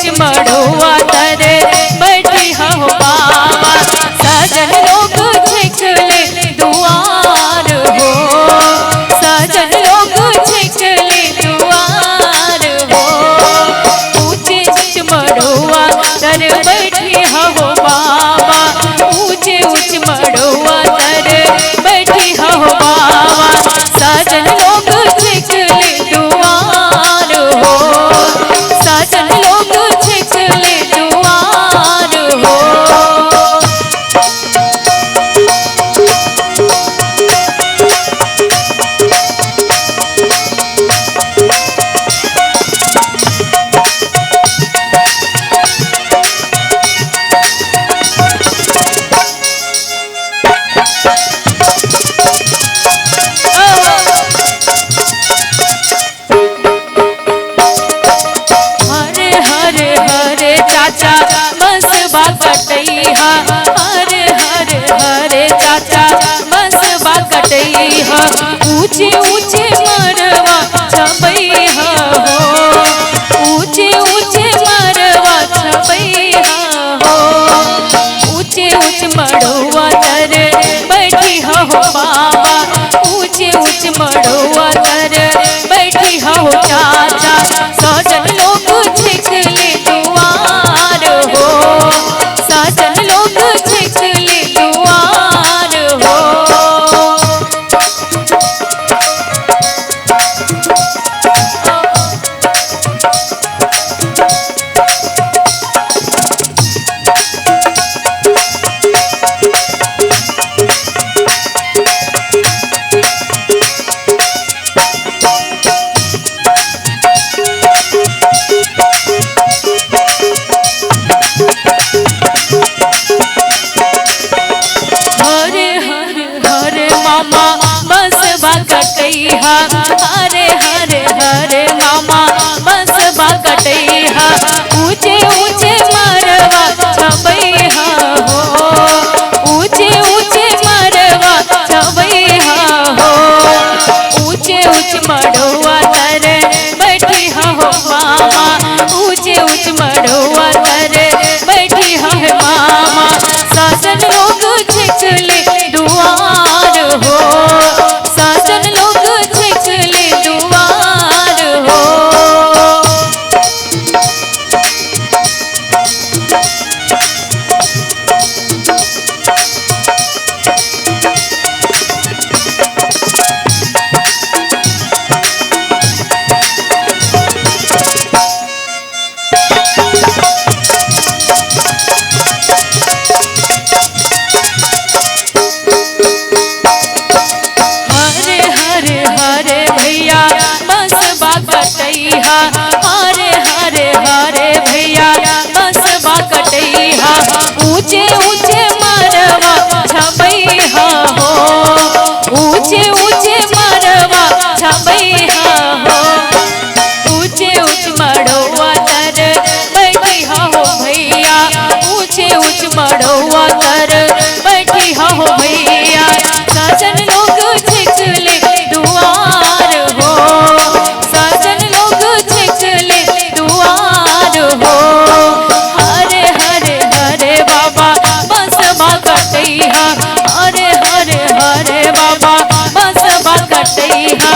उच मड़ुआ तर बैठी हो बाबा। सजन लोग छिकले दुआर हो, सजन लोग छिकले दुआर हो। ऊंचे उच मड़ुआ तर बैठी हो बाबा, ऊंचे उच मड़ुआ तर बैठी हो बाबा। सजन लोग छिकले दुआर हो, सजन लोग छिकले दुआर हो। चाचा मसबा कटैहा, हरे हरे हरे चाचा मसबा कटैहा। ऊंचे ऊंचे मरवा छपैहा हो, ऊंचे ऊंचे मरवा छपैहा हो। ऊंचे ऊंचे मड़ुआ तर बैठी हो बाबा, ऊंचे ऊंचे मड़ुआ तर बैठी हो चाचा। सजन लोग छिकले दुआर हो, सजन लोग छिकले दुआर हो। हरे हरे हरे मामा मसबा कटैहा, हरे हरे हरे मामा मसबा कटैहा। ऊंचे ऊंचे मरवा छपैहा हो, ऊंचे ऊंचे मरवा छपैहा हो। ऊंचे ऊंचे मड़ुआ तर बैठी हो मामा, ऊंचे ऊंचे मड़ुआ तर बैठी हो मामा। सजन लोग छिकले दुआर हो, सजन लोग छिकले दुआर हो। हरे हरे हरे भैया मसबा कटैहा, हरे हरे हरे भैया मसबा कटैहा। ऊंचे ऊंचे मरवा छपैहा हो, ऊंचे ऊंचे मरवा छपैहा हो। ऊंचे ऊंचे मड़ुआ तर बैठी हो भैया, ऊंचे ऊंचे मड़ुआ तर बैठी हो भैया। सजन लोग छिकले दुआर हो, सजन लोग छिकले दुआर हो। हरे हरे हरे बाबा मसबा कटैहा, हरे हरे हरे बाबा मसबा कटैहा।